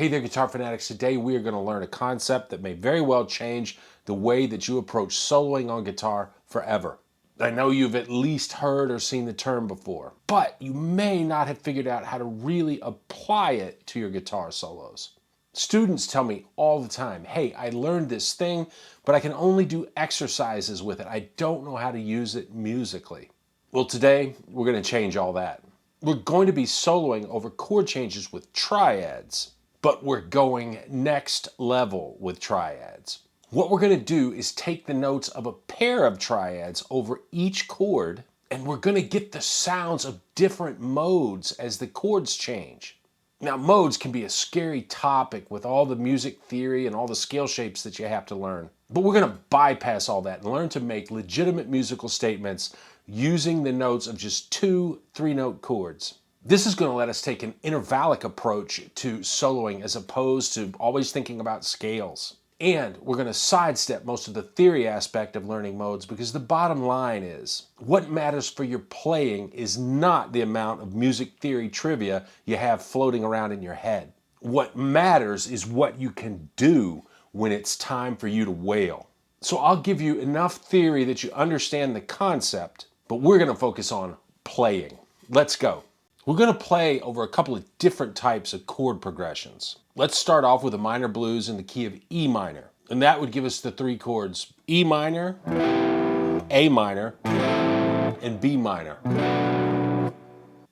Hey there, guitar fanatics. Today we are going to learn a concept that may very well change the way that you approach soloing on guitar forever. I know you've at least heard or seen the term before, but you may not have figured out how to really apply it to your guitar solos. Students tell me all the time, hey, I learned this thing, but I can only do exercises with it. I don't know how to use it musically. Well, today we're going to change all that. We're going to be soloing over chord changes with triads. But we're going next level with triads. What we're going to do is take the notes of a pair of triads over each chord, and we're going to get the sounds of different modes as the chords change. Now, modes can be a scary topic with all the music theory and all the scale shapes that you have to learn. But we're going to bypass all that and learn to make legitimate musical statements using the notes of just 2 3-note chords. This is going to let us take an intervallic approach to soloing as opposed to always thinking about scales. And we're going to sidestep most of the theory aspect of learning modes because the bottom line is, what matters for your playing is not the amount of music theory trivia you have floating around in your head. What matters is what you can do when it's time for you to wail. So I'll give you enough theory that you understand the concept, but we're going to focus on playing. Let's go. We're going to play over a couple of different types of chord progressions. Let's start off with a minor blues in the key of E minor. And that would give us the 3 chords: E minor, A minor, and B minor.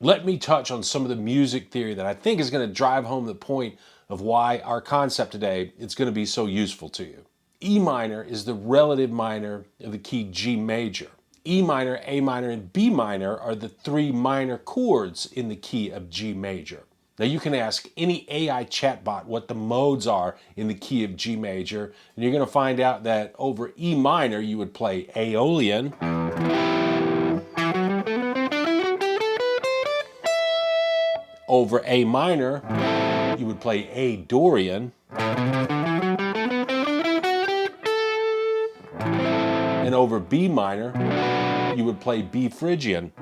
Let me touch on some of the music theory that I think is going to drive home the point of why our concept today is going to be so useful to you. E minor is the relative minor of the key G major. E minor, A minor, and B minor are the 3 minor chords in the key of G major. Now you can ask any AI chatbot what the modes are in the key of G major, and you're going to find out that over E minor you would play Aeolian, over A minor you would play A Dorian, and over B minor you would play B Phrygian.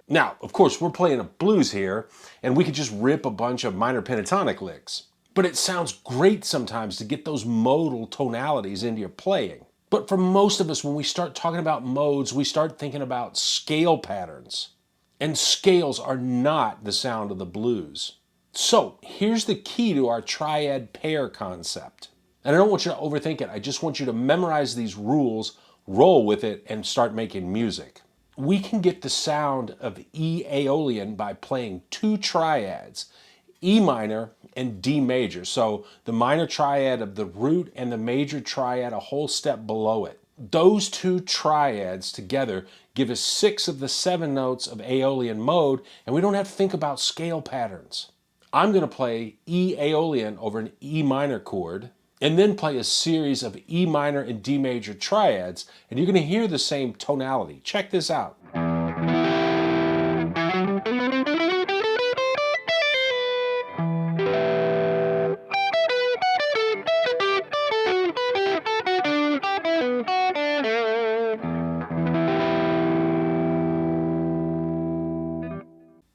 Now, of course, we're playing a blues here, and we could just rip a bunch of minor pentatonic licks. But it sounds great sometimes to get those modal tonalities into your playing. But for most of us, when we start talking about modes, we start thinking about scale patterns. And scales are not the sound of the blues. So here's the key to our triad pair concept. And I don't want you to overthink it. I just want you to memorize these rules, roll with it, and start making music. We can get the sound of E Aeolian by playing 2 triads, E minor and D major. So the minor triad of the root and the major triad a whole step below it. Those 2 triads together give us 6 of the 7 notes of Aeolian mode, and we don't have to think about scale patterns. I'm going to play E Aeolian over an E minor chord, and then play a series of E minor and D major triads, and you're going to hear the same tonality. Check this out.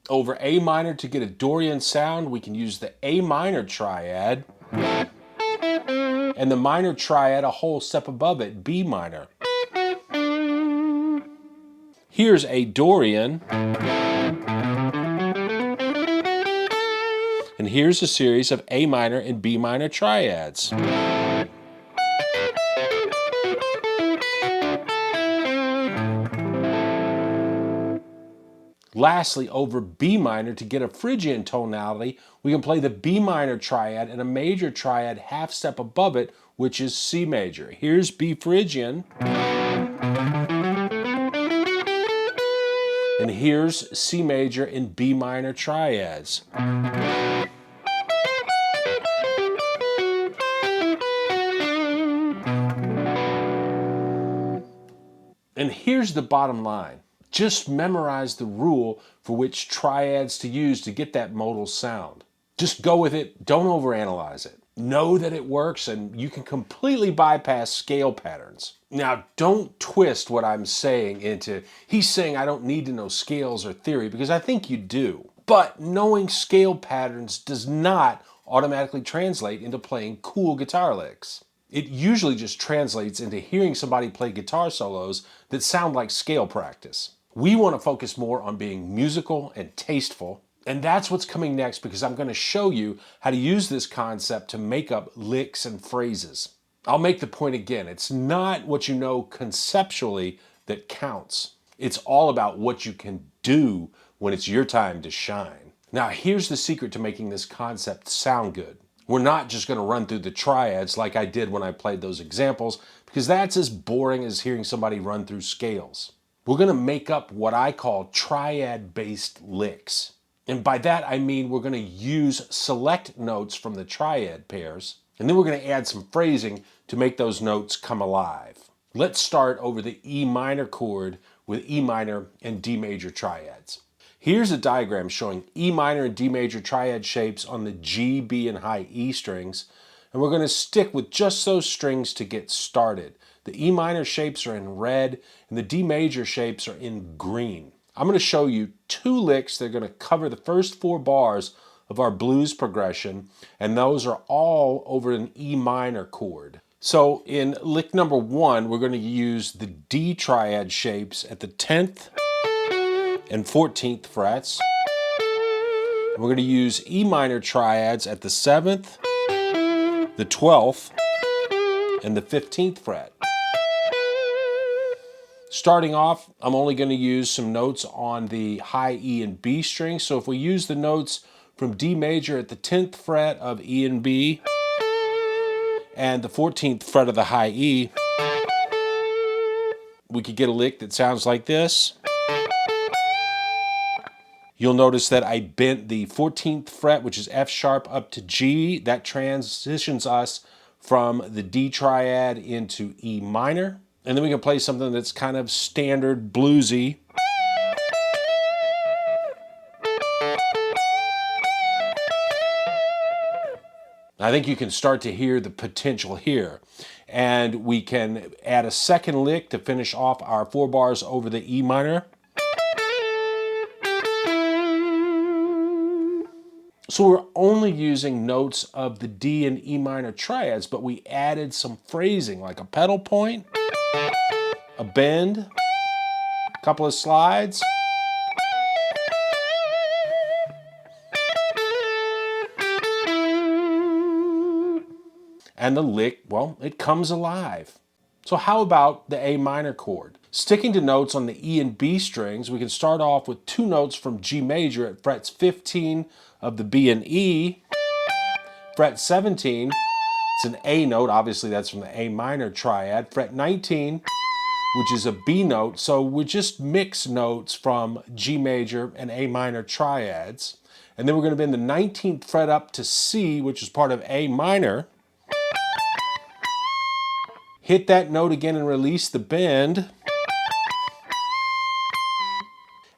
Over A minor to get a Dorian sound, we can use the A minor triad, and the minor triad a whole step above it, B minor. Here's a Dorian, and here's a series of A minor and B minor triads. Lastly, over B minor, to get a Phrygian tonality, we can play the B minor triad and a major triad half step above it, which is C major. Here's B Phrygian, and here's C major and B minor triads. And here's the bottom line. Just memorize the rule for which triads to use to get that modal sound. Just go with it, don't overanalyze it. Know that it works and you can completely bypass scale patterns. Now, don't twist what I'm saying into, he's saying I don't need to know scales or theory, because I think you do. But knowing scale patterns does not automatically translate into playing cool guitar licks. It usually just translates into hearing somebody play guitar solos that sound like scale practice. We want to focus more on being musical and tasteful, and that's what's coming next, because I'm going to show you how to use this concept to make up licks and phrases. I'll make the point again, it's not what you know conceptually that counts. It's all about what you can do when it's your time to shine. Now, here's the secret to making this concept sound good. We're not just going to run through the triads like I did when I played those examples, because that's as boring as hearing somebody run through scales. We're going to make up what I call triad-based licks. And by that I mean we're going to use select notes from the triad pairs, and then we're going to add some phrasing to make those notes come alive. Let's start over the E minor chord with E minor and D major triads. Here's a diagram showing E minor and D major triad shapes on the G, B, and high E strings, and we're going to stick with just those strings to get started. The E minor shapes are in red, and the D major shapes are in green. I'm going to show you two licks that are going to cover the first 4 bars of our blues progression, and those are all over an E minor chord. So in lick number 1, we're going to use the D triad shapes at the 10th and 14th frets. And we're going to use E minor triads at the 7th, the 12th, and the 15th fret. Starting off, I'm only going to use some notes on the high E and B strings. So if we use the notes from D major at the 10th fret of E and B and the 14th fret of the high E, we could get a lick that sounds like this. You'll notice that I bent the 14th fret, which is F sharp, up to G. That transitions us from the D triad into E minor. And then we can play something that's kind of standard bluesy. I think you can start to hear the potential here. And we can add a second lick to finish off our 4 bars over the E minor. So we're only using notes of the D and E minor triads, but we added some phrasing like a pedal point, a bend, a couple of slides. And the lick, well, it comes alive. So how about the A minor chord? Sticking to notes on the E and B strings, we can start off with 2 notes from G major at frets 15 of the B and E. Fret 17, it's an A note, obviously that's from the A minor triad. Fret 19, which is a B note, so we just mix notes from G major and A minor triads. And then we're going to bend the 19th fret up to C, which is part of A minor. Hit that note again and release the bend.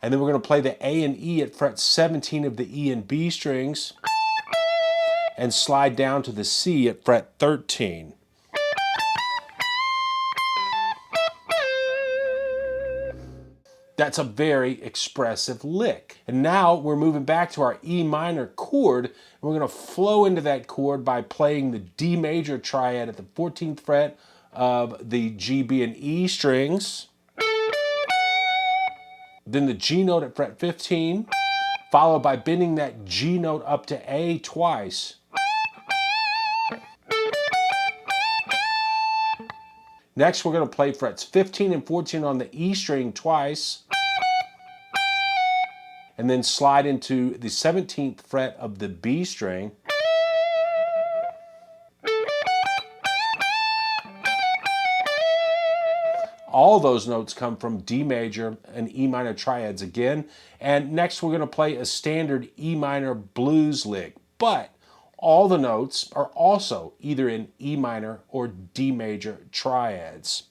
And then we're going to play the A and E at fret 17 of the E and B strings and slide down to the C at fret 13. That's a very expressive lick. And now we're moving back to our E minor chord, and we're going to flow into that chord by playing the D major triad at the 14th fret of the G, B, and E strings. Then the G note at fret 15, followed by bending that G note up to A twice. Next, we're going to play frets 15 and 14 on the E string twice, and then slide into the 17th fret of the B string. All those notes come from D major and E minor triads again. And next we're going to play a standard E minor blues lick. But all the notes are also either in E minor or D major triads.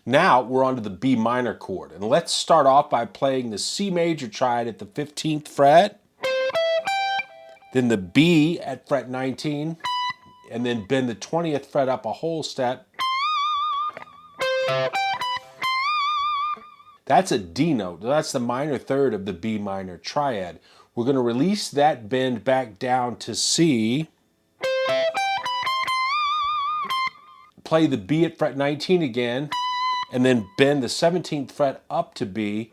Now we're on to the B minor chord, and let's start off by playing the C major triad at the 15th fret, then the B at fret 19, and then bend the 20th fret up a whole step. That's a D note. That's the minor third of the B minor triad. We're going to release that bend back down to C. Play the B at fret 19 again, and then bend the 17th fret up to B.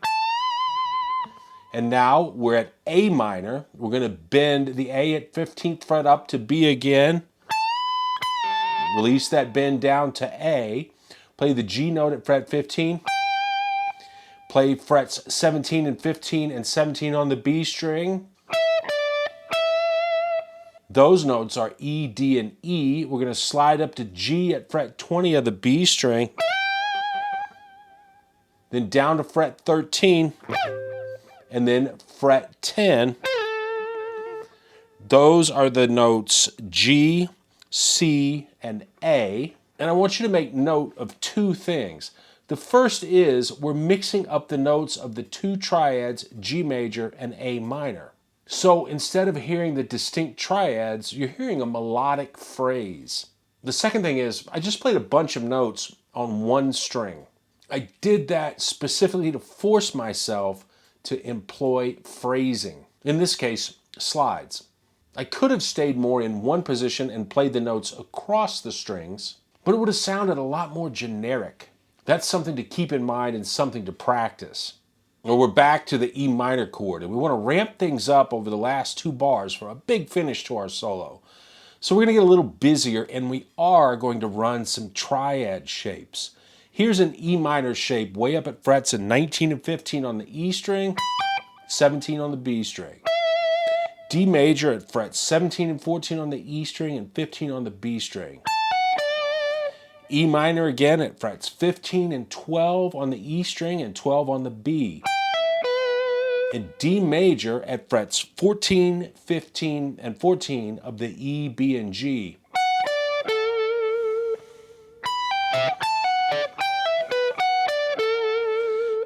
And now we're at A minor. We're going to bend the A at 15th fret up to B again. Release that bend down to A. Play the G note at fret 15. Play frets 17 and 15 and 17 on the B string. Those notes are E, D, and E. We're going to slide up to G at fret 20 of the B string. Then down to fret 13. And then fret 10. Those are the notes G, C, and A. And I want you to make note of two things. The first is we're mixing up the notes of the two triads, G major and A minor. So instead of hearing the distinct triads, you're hearing a melodic phrase. The second thing is I just played a bunch of notes on one string. I did that specifically to force myself to employ phrasing. In this case, slides. I could have stayed more in one position and played the notes across the strings, but it would have sounded a lot more generic. That's something to keep in mind and something to practice. Well, we're back to the E minor chord, and we want to ramp things up over the last two bars for a big finish to our solo. So we're going to get a little busier, and we are going to run some triad shapes. Here's an E minor shape way up at frets in 19 and 15 on the E string, 17 on the B string. D major at frets 17 and 14 on the E string and 15 on the B string. E minor again at frets 15 and 12 on the E string and 12 on the B. And D major at frets 14, 15, and 14 of the E, B, and G.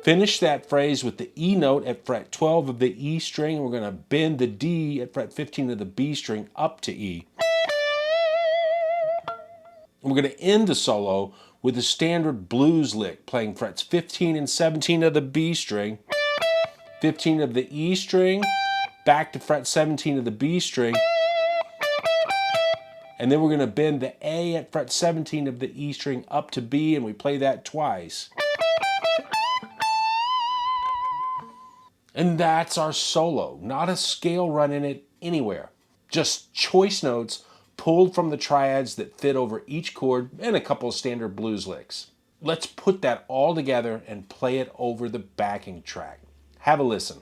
Finish that phrase with the E note at fret 12 of the E string. We're going to bend the D at fret 15 of the B string up to E. We're going to end the solo with a standard blues lick, playing frets 15 and 17 of the B string, 15 of the E string, back to fret 17 of the B string, and then we're going to bend the A at fret 17 of the E string up to B, and we play that twice. And that's our solo, not a scale run in it anywhere. Just choice notes pulled from the triads that fit over each chord and a couple of standard blues licks. Let's put that all together and play it over the backing track. Have a listen.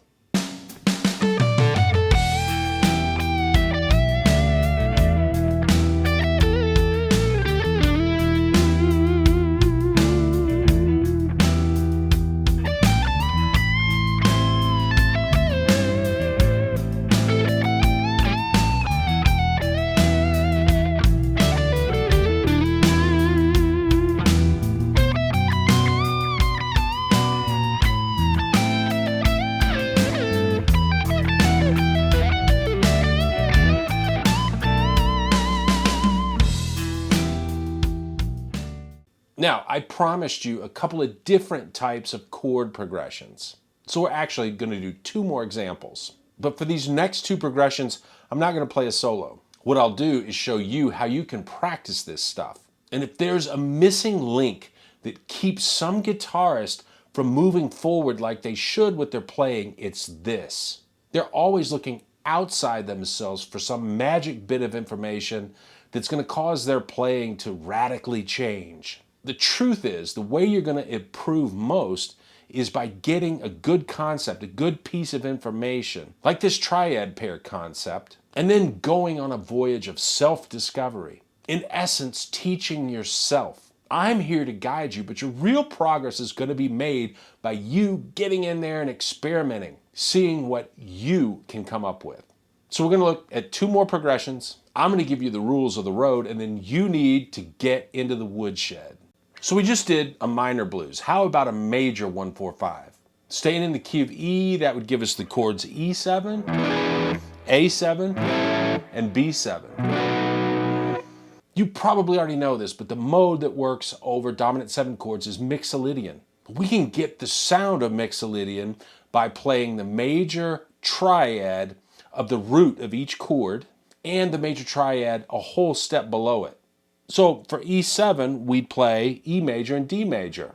Now, I promised you a couple of different types of chord progressions. So we're actually going to do two more examples. But for these next two progressions, I'm not going to play a solo. What I'll do is show you how you can practice this stuff. And if there's a missing link that keeps some guitarist from moving forward like they should with their playing, it's this. They're always looking outside themselves for some magic bit of information that's going to cause their playing to radically change. The truth is, the way you're going to improve most is by getting a good concept, a good piece of information, like this triad pair concept, and then going on a voyage of self-discovery. In essence, teaching yourself. I'm here to guide you, but your real progress is going to be made by you getting in there and experimenting, seeing what you can come up with. So we're going to look at two more progressions. I'm going to give you the rules of the road, and then you need to get into the woodshed. So we just did a minor blues. How about a major 1-4-5? Staying in the key of E, that would give us the chords E7, A7, and B7. You probably already know this, but the mode that works over dominant 7 chords is Mixolydian. We can get the sound of Mixolydian by playing the major triad of the root of each chord and the major triad a whole step below it. So for E7, we'd play E major and D major.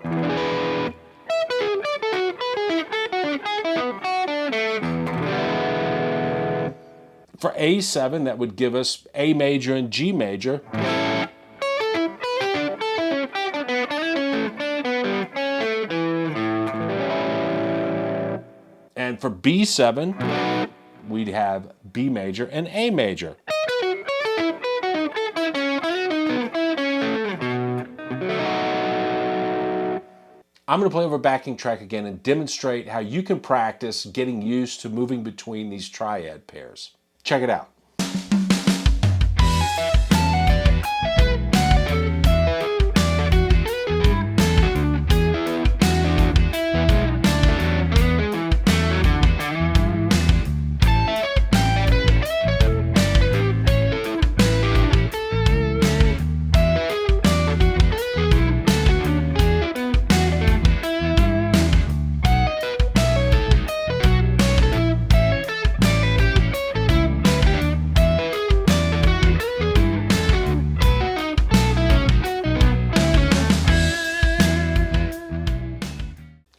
For A7, that would give us A major and G major. And for B7, we'd have B major and A major. I'm going to play over a backing track again and demonstrate how you can practice getting used to moving between these triad pairs. Check it out.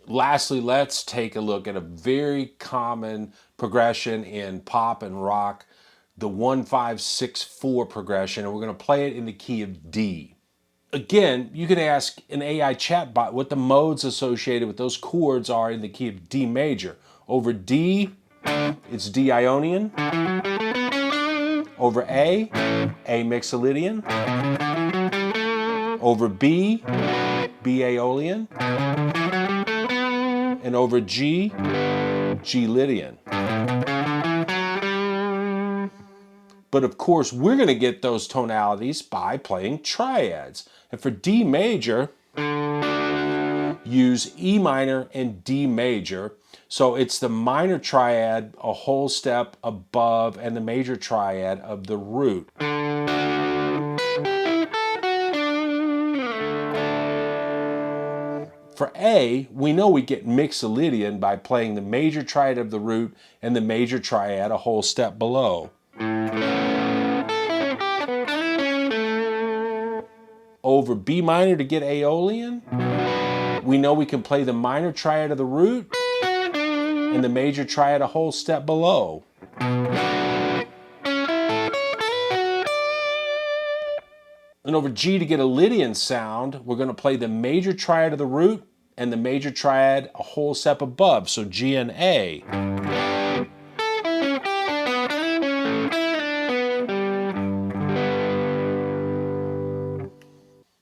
Lastly, let's take a look at a very common progression in pop and rock, the 1-5-6-4 progression, and we're going to play it in the key of D. Again, you can ask an AI chatbot what the modes associated with those chords are in the key of D major. Over D, it's D Ionian. Over A Mixolydian. Over B Aeolian. And over G Lydian. But of course, we're going to get those tonalities by playing triads. And for D major, use E minor and D major. So it's the minor triad a whole step above and the major triad of the root. For A, we know we get Mixolydian by playing the major triad of the root and the major triad a whole step below. Over B minor to get Aeolian, we know we can play the minor triad of the root and the major triad a whole step below. And over G to get a Lydian sound, we're going to play the major triad of the root and the major triad a whole step above, so G and A.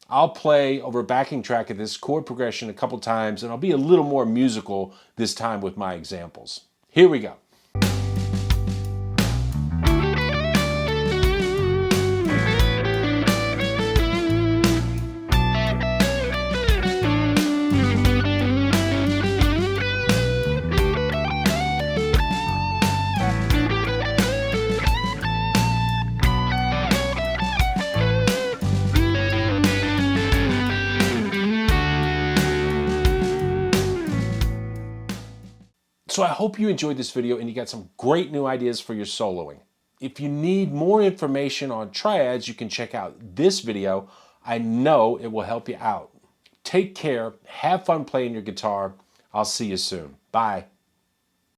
I'll play over a backing track of this chord progression a couple times, and I'll be a little more musical this time with my examples. Here we go. So I hope you enjoyed this video and you got some great new ideas for your soloing. If you need more information on triads, you can check out this video. I know it will help you out. Take care, have fun playing your guitar. I'll see you soon. Bye.